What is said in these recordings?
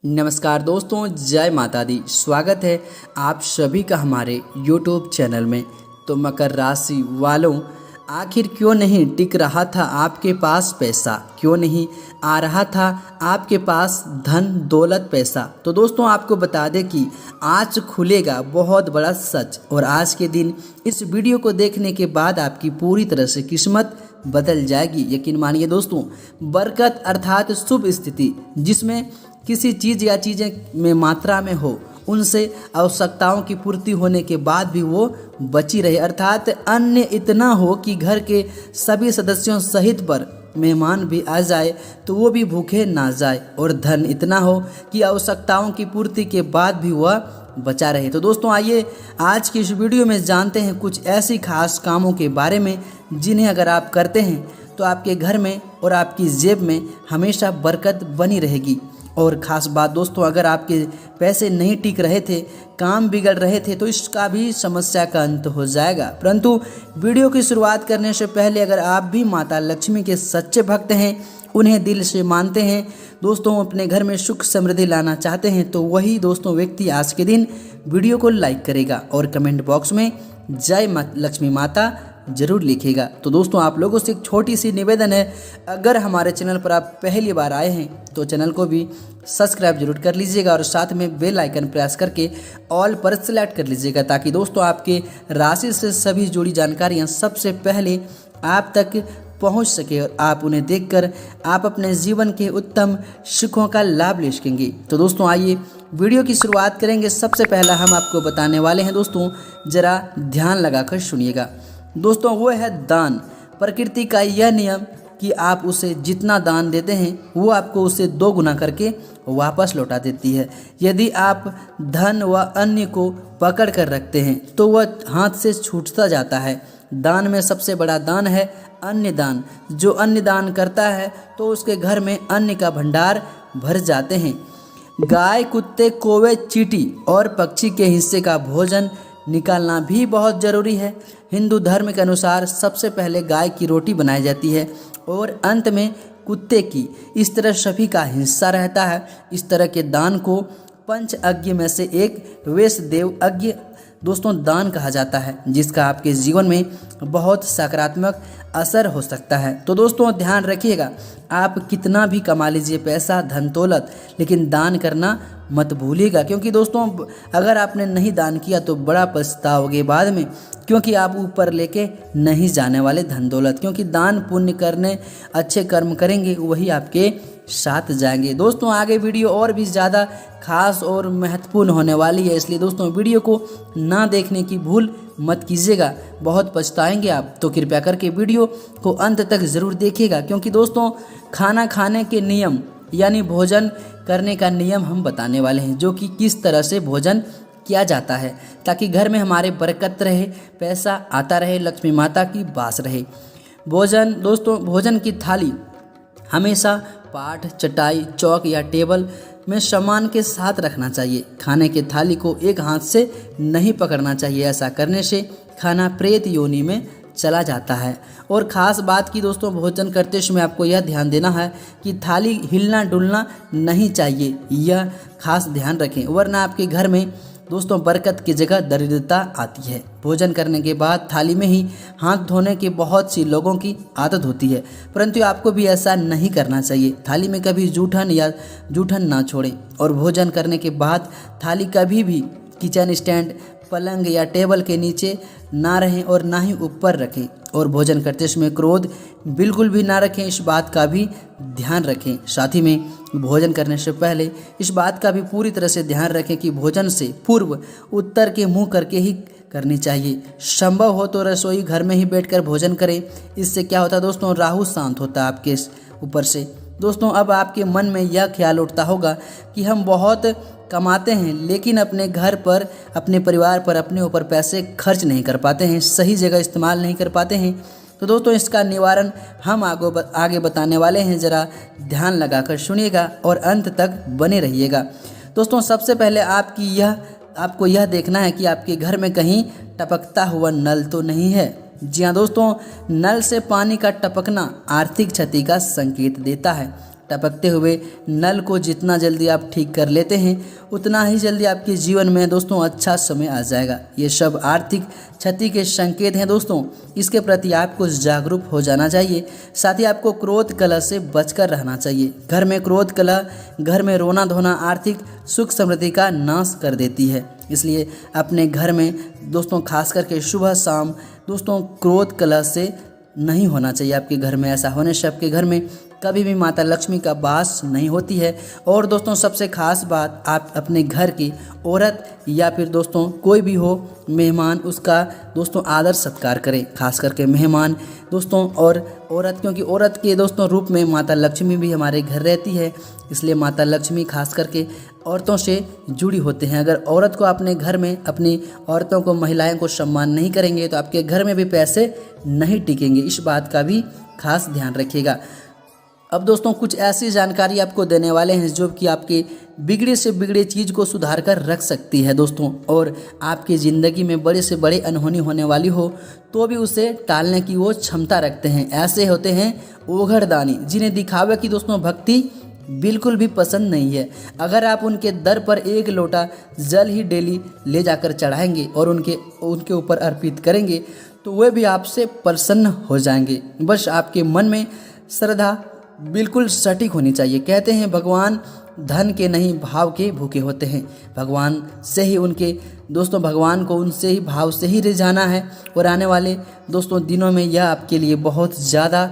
नमस्कार दोस्तों, जय माता दी। स्वागत है आप सभी का हमारे YouTube चैनल में। तो मकर राशि वालों, आखिर क्यों नहीं टिक रहा था आपके पास पैसा, क्यों नहीं आ रहा था आपके पास धन दौलत पैसा। तो दोस्तों आपको बता दें कि आज खुलेगा बहुत बड़ा सच, और आज के दिन इस वीडियो को देखने के बाद आपकी पूरी तरह से किस्मत बदल जाएगी। यकीन मानिए दोस्तों, बरकत अर्थात शुभ स्थिति जिसमें किसी चीज़ या चीज़ें में मात्रा में हो, उनसे आवश्यकताओं की पूर्ति होने के बाद भी वो बची रहे, अर्थात अन्न इतना हो कि घर के सभी सदस्यों सहित पर मेहमान भी आ जाए तो वो भी भूखे ना जाए, और धन इतना हो कि आवश्यकताओं की पूर्ति के बाद भी वह बचा रहे। तो दोस्तों आइए आज की इस वीडियो में जानते हैं कुछ ऐसी खास कामों के बारे में जिन्हें अगर आप करते हैं तो आपके घर में और आपकी जेब में हमेशा बरकत बनी रहेगी। और ख़ास बात दोस्तों, अगर आपके पैसे नहीं टिक रहे थे, काम बिगड़ रहे थे, तो इसका भी समस्या का अंत हो जाएगा। परंतु वीडियो की शुरुआत करने से पहले अगर आप भी माता लक्ष्मी के सच्चे भक्त हैं, उन्हें दिल से मानते हैं दोस्तों, अपने घर में सुख समृद्धि लाना चाहते हैं, तो वही दोस्तों व्यक्ति आज के दिन वीडियो को लाइक करेगा और कमेंट बॉक्स में जय लक्ष्मी माता जरूर लिखेगा। तो दोस्तों आप लोगों से एक छोटी सी निवेदन है, अगर हमारे चैनल पर आप पहली बार आए हैं तो चैनल को भी सब्सक्राइब जरूर कर लीजिएगा और साथ में बेल आइकन प्रेस करके ऑल पर सेलेक्ट कर लीजिएगा, ताकि दोस्तों आपके राशि से सभी जुड़ी जानकारियां सबसे पहले आप तक पहुंच सके और आप उन्हें देखकर आप अपने जीवन के उत्तम सुखों का लाभ ले सकेंगे। तो दोस्तों आइए वीडियो की शुरुआत करेंगे। सबसे पहला हम आपको बताने वाले हैं दोस्तों, जरा ध्यान लगाकर सुनिएगा दोस्तों, वो है दान। प्रकृति का यह नियम कि आप उसे जितना दान देते हैं वो आपको उसे 2 गुना करके वापस लौटा देती है। यदि आप धन व अन्य को पकड़ कर रखते हैं तो वह हाथ से छूटता जाता है। दान में सबसे बड़ा दान है अन्न दान। जो अन्न दान करता है तो उसके घर में अन्न का भंडार भर जाते हैं। गाय, कुत्ते, कौवे, चींटी और पक्षी के हिस्से का भोजन निकालना भी बहुत ज़रूरी है। हिंदू धर्म के अनुसार सबसे पहले गाय की रोटी बनाई जाती है और अंत में कुत्ते की। इस तरह सभी का हिस्सा रहता है। इस तरह के दान को पंच अज्ञ में से एक वैष्णदेव अज्ञ दोस्तों दान कहा जाता है, जिसका आपके जीवन में बहुत सकारात्मक असर हो सकता है। तो दोस्तों ध्यान रखिएगा, आप कितना भी कमा लीजिए पैसा, धन दौलत, लेकिन दान करना मत भूलिएगा, क्योंकि दोस्तों अगर आपने नहीं दान किया तो बड़ा पछताओगे बाद में, क्योंकि आप ऊपर लेके नहीं जाने वाले धन दौलत, क्योंकि दान पुण्य करने, अच्छे कर्म करेंगे वही आपके साथ जाएंगे। दोस्तों आगे वीडियो और भी ज़्यादा खास और महत्वपूर्ण होने वाली है, इसलिए दोस्तों वीडियो को ना देखने की भूल मत कीजिएगा, बहुत पछताएंगे आप। तो कृपया करके वीडियो को अंत तक ज़रूर देखिएगा, क्योंकि दोस्तों खाना खाने के नियम यानी भोजन करने का नियम हम बताने वाले हैं, जो कि किस तरह से भोजन किया जाता है ताकि घर में हमारे बरकत रहे, पैसा आता रहे, लक्ष्मी माता की वास रहे। भोजन दोस्तों, भोजन की थाली हमेशा पाट, चटाई, चौक या टेबल में सामान के साथ रखना चाहिए। खाने की थाली को एक हाथ से नहीं पकड़ना चाहिए, ऐसा करने से खाना प्रेत योनि में चला जाता है। और ख़ास बात की दोस्तों, भोजन करते समय आपको यह ध्यान देना है कि थाली हिलना डुलना नहीं चाहिए, यह खास ध्यान रखें, वरना आपके घर में दोस्तों बरकत की जगह दरिद्रता आती है। भोजन करने के बाद थाली में ही हाथ धोने की बहुत सी लोगों की आदत होती है, परंतु आपको भी ऐसा नहीं करना चाहिए। थाली में कभी जूठन ना छोड़ें, और भोजन करने के बाद थाली कभी भी किचन स्टैंड, पलंग या टेबल के नीचे ना रहें और ना ही ऊपर रखें। और भोजन करते समय क्रोध बिल्कुल भी ना रखें, इस बात का भी ध्यान रखें। साथ ही में भोजन करने से पहले इस बात का भी पूरी तरह से ध्यान रखें कि भोजन से पूर्व उत्तर के मुंह करके ही करनी चाहिए। संभव हो तो रसोई घर में ही बैठकर भोजन करें। इससे क्या होता है दोस्तों, राहु शांत होता है आपके ऊपर से। दोस्तों अब आपके मन में यह ख्याल उठता होगा कि हम बहुत कमाते हैं लेकिन अपने घर पर, अपने परिवार पर, अपने ऊपर पैसे खर्च नहीं कर पाते हैं, सही जगह इस्तेमाल नहीं कर पाते हैं। तो दोस्तों इसका निवारण हम आगे बताने वाले हैं, ज़रा ध्यान लगाकर सुनिएगा और अंत तक बने रहिएगा। दोस्तों सबसे पहले आपको यह देखना है कि आपके घर में कहीं टपकता हुआ नल तो नहीं है। जी हाँ दोस्तों, नल से पानी का टपकना आर्थिक क्षति का संकेत देता है। टपकते हुए नल को जितना जल्दी आप ठीक कर लेते हैं उतना ही जल्दी आपके जीवन में दोस्तों अच्छा समय आ जाएगा। ये सब आर्थिक क्षति के संकेत हैं दोस्तों, इसके प्रति आपको जागरूक हो जाना चाहिए। साथ ही आपको क्रोध कलह से बचकर रहना चाहिए। घर में क्रोध कलह, घर में रोना धोना आर्थिक सुख समृद्धि का नाश कर देती है। इसलिए अपने घर में दोस्तों खास करके सुबह शाम दोस्तों क्रोध कलह से नहीं होना चाहिए। आपके घर में ऐसा होने से आपके घर में कभी भी माता लक्ष्मी का वास नहीं होती है। और दोस्तों सबसे खास बात, आप अपने घर की औरत या फिर दोस्तों कोई भी हो मेहमान, उसका दोस्तों आदर सत्कार करें। खास करके मेहमान दोस्तों और औरत, क्योंकि औरत के दोस्तों रूप में माता लक्ष्मी भी हमारे घर रहती है। इसलिए माता लक्ष्मी खास करके औरतों से जुड़ी होते हैं। अगर औरत को अपने घर में अपनी औरतों को महिलाओं को सम्मान नहीं करेंगे तो आपके घर में भी पैसे नहीं टिकेंगे। इस बात का भी खास ध्यान रखिएगा। अब दोस्तों कुछ ऐसी जानकारी आपको देने वाले हैं जो कि आपके बिगड़े से बिगड़े चीज़ को सुधार कर रख सकती है दोस्तों, और आपकी ज़िंदगी में बड़े से बड़े अनहोनी होने वाली हो तो भी उसे टालने की वो क्षमता रखते हैं। ऐसे होते हैं ओघड़दानी, जिन्हें दिखावे की दोस्तों भक्ति बिल्कुल भी पसंद नहीं है। अगर आप उनके दर पर एक लोटा जल ही डेली ले जाकर चढ़ाएंगे और उनके ऊपर अर्पित करेंगे तो वे भी आपसे प्रसन्न हो जाएंगे। बस आपके मन में श्रद्धा बिल्कुल सटीक होनी चाहिए। कहते हैं भगवान धन के नहीं भाव के भूखे होते हैं। भगवान से ही उनके दोस्तों भगवान को उनसे ही भाव से ही रिझाना है। और आने वाले दोस्तों दिनों में यह आपके लिए बहुत ज़्यादा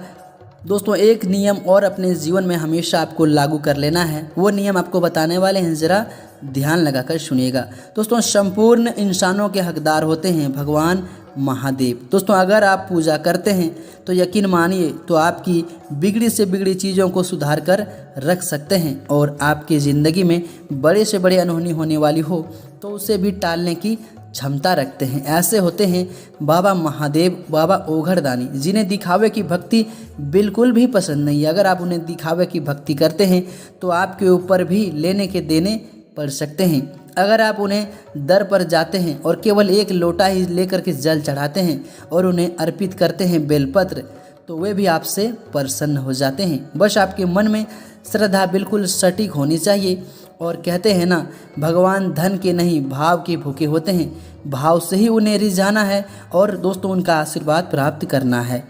दोस्तों एक नियम और अपने जीवन में हमेशा आपको लागू कर लेना है। वो नियम आपको बताने वाले हैं, ज़रा ध्यान लगाकर सुनिएगा। दोस्तों संपूर्ण इंसानों के हकदार होते हैं भगवान महादेव। दोस्तों अगर आप पूजा करते हैं तो यकीन मानिए तो आपकी बिगड़ी से बिगड़ी चीज़ों को सुधार कर रख सकते हैं, और आपकी ज़िंदगी में बड़े से बड़े अनहोनी होने वाली हो तो उसे भी टालने की क्षमता रखते हैं। ऐसे होते हैं बाबा महादेव, बाबा ओघड़दानी, जिन्हें दिखावे की भक्ति बिल्कुल भी पसंद नहीं है। अगर आप उन्हें दिखावे की भक्ति करते हैं तो आपके ऊपर भी लेने के देने पड़ सकते हैं। अगर आप उन्हें दर पर जाते हैं और केवल एक लोटा ही लेकर के जल चढ़ाते हैं और उन्हें अर्पित करते हैं बेलपत्र, तो वे भी आपसे प्रसन्न हो जाते हैं। बस आपके मन में श्रद्धा बिल्कुल सटीक होनी चाहिए। और कहते हैं ना, भगवान धन के नहीं भाव के भूखे होते हैं। भाव से ही उन्हें रिझाना है और दोस्तों उनका आशीर्वाद प्राप्त करना है।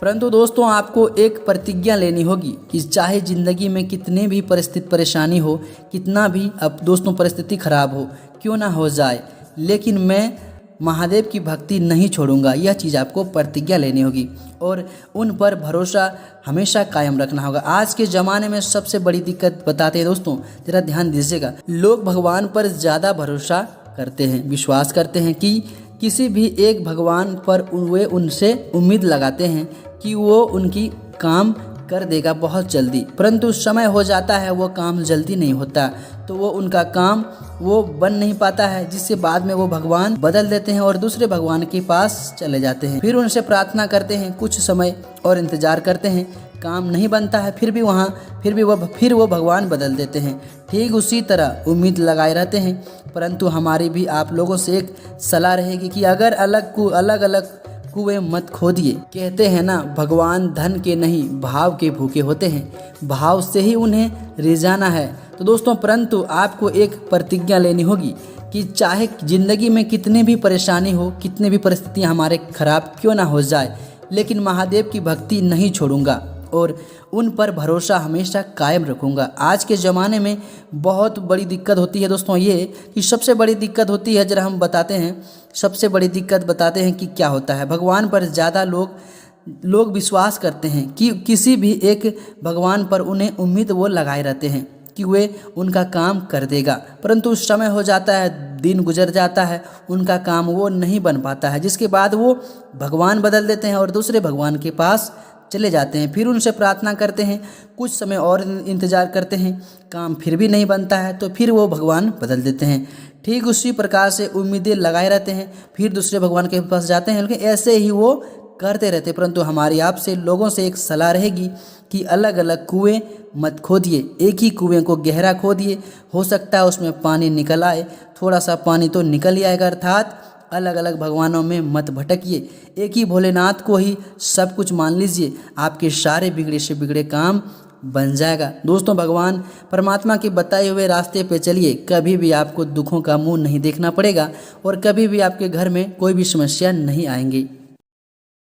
परंतु दोस्तों आपको एक प्रतिज्ञा लेनी होगी कि चाहे ज़िंदगी में कितने भी परिस्थिति परेशानी हो, कितना भी अब दोस्तों परिस्थिति खराब हो क्यों ना हो जाए, लेकिन मैं महादेव की भक्ति नहीं छोड़ूंगा। यह चीज़ आपको प्रतिज्ञा लेनी होगी और उन पर भरोसा हमेशा कायम रखना होगा। आज के ज़माने में सबसे बड़ी दिक्कत बताते हैं दोस्तों, ज़रा ध्यान दीजिएगा। लोग भगवान पर ज़्यादा भरोसा करते हैं, विश्वास करते हैं कि किसी भी एक भगवान पर वे उनसे उम्मीद लगाते हैं कि वो उनकी काम कर देगा बहुत जल्दी, परंतु समय हो जाता है वो काम जल्दी नहीं होता, तो वो उनका काम वो बन नहीं पाता है, जिससे बाद में वो भगवान बदल देते हैं और दूसरे भगवान के पास चले जाते हैं। फिर उनसे प्रार्थना करते हैं, कुछ समय और इंतजार करते हैं, काम नहीं बनता है, फिर वो भगवान बदल देते हैं। ठीक उसी तरह उम्मीद लगाए रहते हैं। परंतु हमारी भी आप लोगों से एक सलाह रहेगी कि अगर अलग अलग कुएं मत खोदिए। कहते हैं ना, भगवान धन के नहीं भाव के भूखे होते हैं, भाव से ही उन्हें रिझाना है। तो दोस्तों परंतु आपको एक प्रतिज्ञा लेनी होगी कि चाहे ज़िंदगी में कितनी भी परेशानी हो, कितनी भी परिस्थितियां हमारे खराब क्यों ना हो जाए, लेकिन महादेव की भक्ति नहीं छोड़ूंगा और उन पर भरोसा हमेशा कायम रखूंगा। आज के ज़माने में बहुत बड़ी दिक्कत होती है दोस्तों, ये कि सबसे बड़ी दिक्कत होती है, जरा हम बताते हैं, सबसे बड़ी दिक्कत बताते हैं कि क्या होता है। भगवान पर ज़्यादा लोग विश्वास करते हैं कि किसी भी एक भगवान पर उन्हें उम्मीद वो लगाए रहते हैं कि वे उनका काम कर देगा, परंतु समय हो जाता है, दिन गुजर जाता है, उनका काम वो नहीं बन पाता है, जिसके बाद वो भगवान बदल देते हैं और दूसरे भगवान के पास चले जाते हैं। फिर उनसे प्रार्थना करते हैं, कुछ समय और इंतज़ार करते हैं, काम फिर भी नहीं बनता है, तो फिर वो भगवान बदल देते हैं। ठीक उसी प्रकार से उम्मीदें लगाए रहते हैं, फिर दूसरे भगवान के पास जाते हैं, लेकिन ऐसे ही वो करते रहते। परंतु हमारी आपसे लोगों से एक सलाह रहेगी कि अलग अलग कुएं मत खोदिए, एक ही कुएं को गहरा खोदिए, हो सकता है उसमें पानी निकल आए, थोड़ा सा पानी तो निकल ही आएगा। अर्थात अलग अलग भगवानों में मत भटकिए, एक ही भोलेनाथ को ही सब कुछ मान लीजिए, आपके सारे बिगड़े से बिगड़े काम बन जाएगा। दोस्तों, भगवान परमात्मा के बताए हुए रास्ते पे चलिए, कभी भी आपको दुखों का मुंह नहीं देखना पड़ेगा और कभी भी आपके घर में कोई भी समस्या नहीं आएंगी।